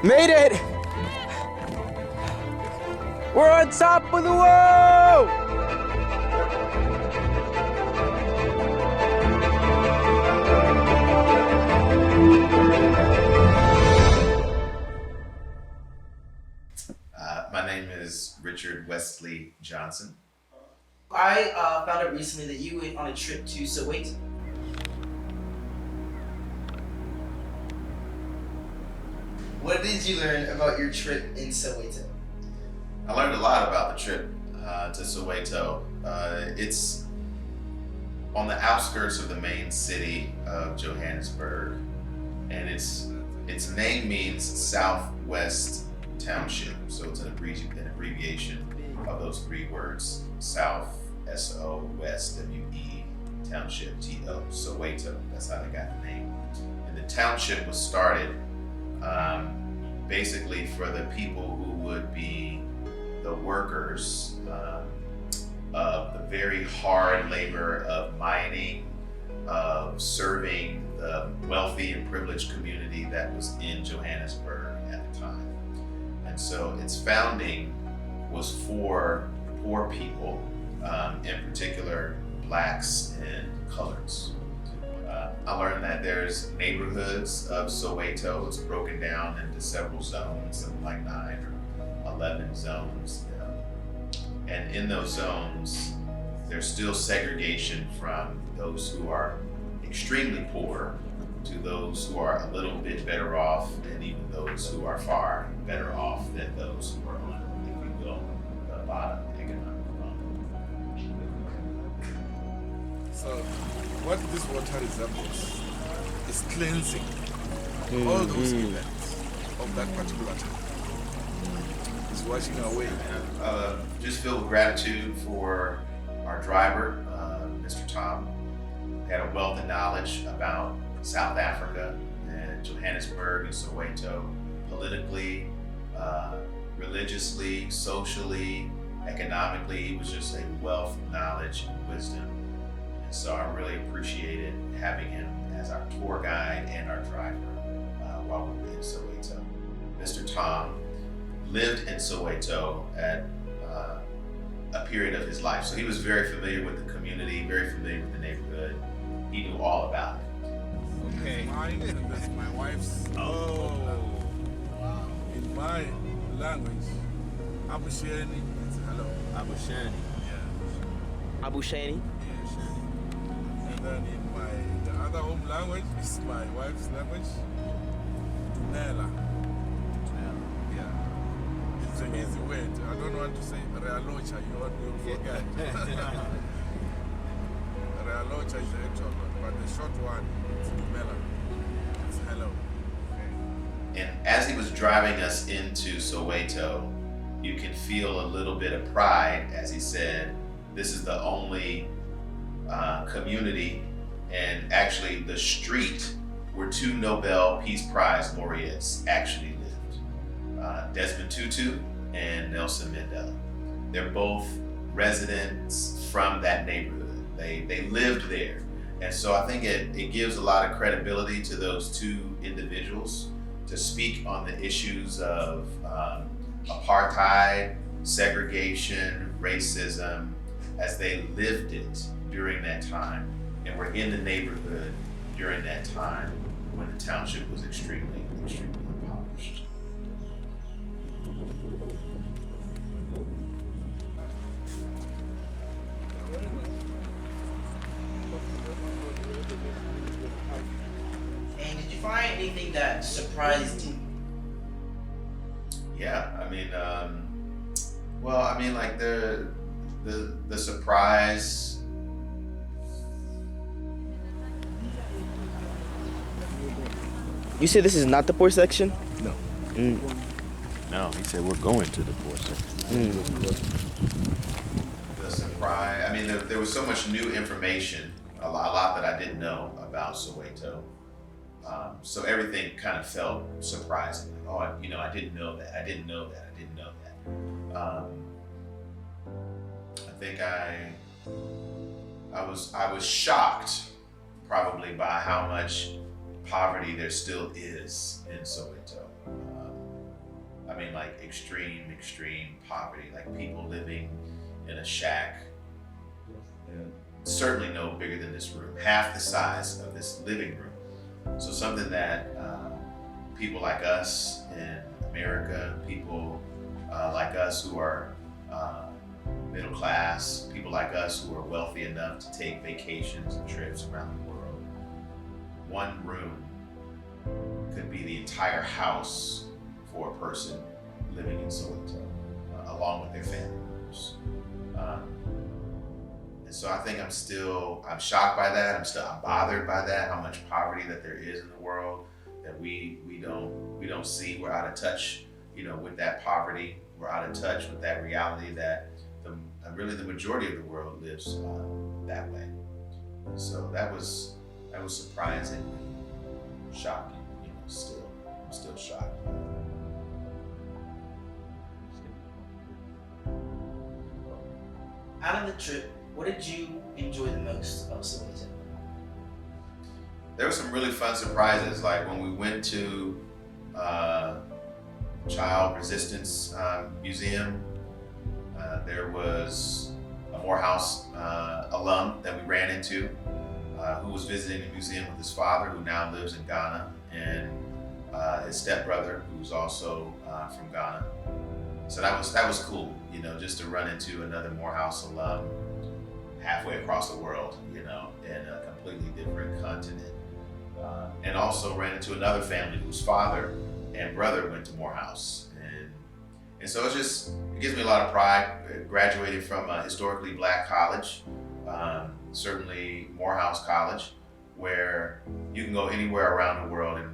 Made it! We're on top of the world! My name is Richard Wesley Johnson. I found out recently that you went on a trip to Soweto. What did you learn about your trip in Soweto? I learned a lot about the trip to Soweto. It's on the outskirts of the main city of Johannesburg, and its name means Southwest Township. So it's an abbreviation of those three words: South, S-O, West, W-E, Township, T-O, Soweto. That's how they got the name. And the township was started basically for the people who would be the workers of the very hard labor of mining, of serving the wealthy and privileged community that was in Johannesburg at the time. And so its founding was for poor people, in particular Blacks and coloreds. I learned that there's neighborhoods of Soweto. It's broken down into several zones, something like 9 or 11 zones. And in those zones, there's still segregation from those who are extremely poor to those who are a little bit better off, and even those who are far better off than those who are on, if you will, the bottom economic rung. So, what this water resembles is cleansing all those events of that particular time. It's washing away. Just filled with gratitude for our driver, Mr. Tom. He had a wealth of knowledge about South Africa and Johannesburg and Soweto, politically, religiously, socially, economically. He was just a wealth of knowledge and wisdom. And so I really appreciated having him as our tour guide and our driver while we were in Soweto. Mr. Tom lived in Soweto at a period of his life. So he was very familiar with the community, very familiar with the neighborhood. He knew all about it. Okay. Mine and that's my wife's. Oh. Wow. In my language, Abushani, it's hello. Abushani. Yeah. Abushani? Yeah, Shani. And then in the other home language is my wife's language, Nela. Yeah. It's an easy word. I don't want to say Realocha, you'll forget. Realocha is the actual one, but the short one is Mela. It's hello. Okay. And as he was driving us into Soweto, you can feel a little bit of pride as he said, this is the only community and actually the street where 2 Nobel Peace Prize laureates actually lived. Desmond Tutu and Nelson Mandela. They're both residents from that neighborhood. They lived there. And so I think it gives a lot of credibility to those 2 individuals to speak on the issues of apartheid, segregation, racism, as they lived it during that time and were in the neighborhood during that time when the township was extremely, extremely impoverished. And did you find anything that surprised you? Yeah, I mean, like the surprise. You said this is not the poor section? No. No, he said we're going to the poor section. The surprise. I mean, there was so much new information, a lot that I didn't know about Soweto. So everything kind of felt surprising. Like, oh, I didn't know that. I didn't know that. I didn't know that. I think I was shocked probably by how much poverty there still is in Soweto. I mean, like extreme poverty, like people living in a shack, certainly no bigger than this room, half the size of this living room. So something that people like us in America, people like us who are middle class, people like us who are wealthy enough to take vacations and trips around the world, one room could be the entire house for a person living in Soweto, along with their family members. And so I think I'm shocked by that. I'm bothered by that, how much poverty that there is in the world, that we don't see. We're out of touch, with that poverty. We're out of touch with that reality that really the majority of the world lives that way. And so that was surprising, shocking. I'm still shocked. Out of the trip, what did you enjoy the most of Soweto? There were some really fun surprises, like when we went to Child Resistance Museum. There was a Morehouse alum that we ran into who was visiting the museum with his father, who now lives in Ghana, and his stepbrother, who's also from Ghana. So that was cool, just to run into another Morehouse alum halfway across the world, in a completely different continent. And also ran into another family whose father and brother went to Morehouse. And so it gives me a lot of pride. Graduated from a historically black college, certainly Morehouse College, where you can go anywhere around the world and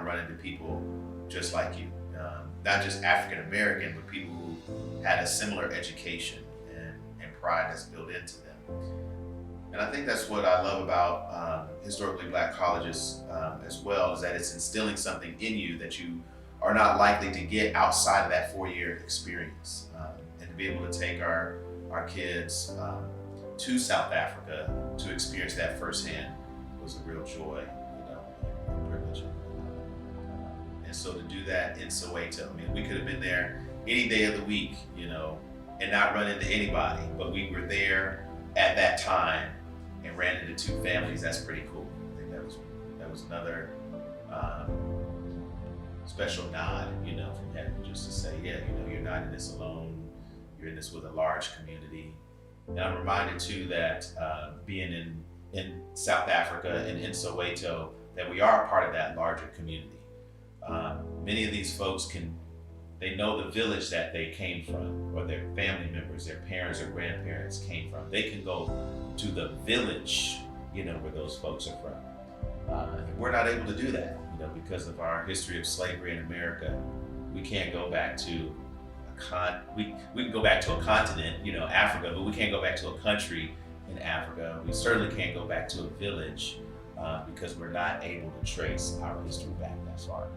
run into people just like you. Not just African American, but people who had a similar education and pride that's built into them. And I think that's what I love about historically black colleges as well, is that it's instilling something in you that you are not likely to get outside of that 4-year experience. And to be able to take our kids to South Africa to experience that firsthand was a real joy, and privilege. And so to do that in Soweto, we could have been there any day of the week, and not run into anybody, but we were there at that time and ran into 2 families. That's pretty cool. I think that was another special nod, from heaven, just to say, yeah, you're not in this alone. You're in this with a large community. And I'm reminded too that being in South Africa and in Soweto, that we are a part of that larger community. Many of these folks they know the village that they came from, or their family members, their parents or grandparents came from. They can go to the village, where those folks are from. And we're not able to do that, because of our history of slavery in America. We can't go back to we can go back to a continent, Africa, but we can't go back to a country in Africa. We certainly can't go back to a village because we're not able to trace our history back that far.